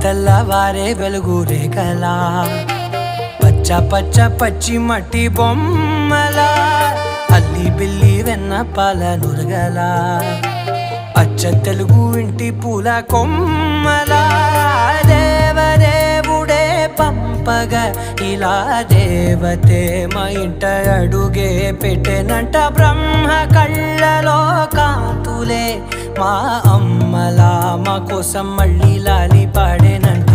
తెల్లవారే వెలుగు రేఖలా పచ్చ పచ్చ పచ్చి మట్టి బొమ్మలా అల్లి బిల్లి వెన్న పాల నురగలా అచ్చ తెలుగు ఇంటి పూల కొమ్మలా దేవదేవుడే పంపగా ఇలా దేవతే మా ఇంట అడుగే పెట్టెనంట బ్రహ్మ కళ్ళలో కాంతులే మా అమ్మలా మా కోసం మళ్ళీ లాలి పాడేనంట.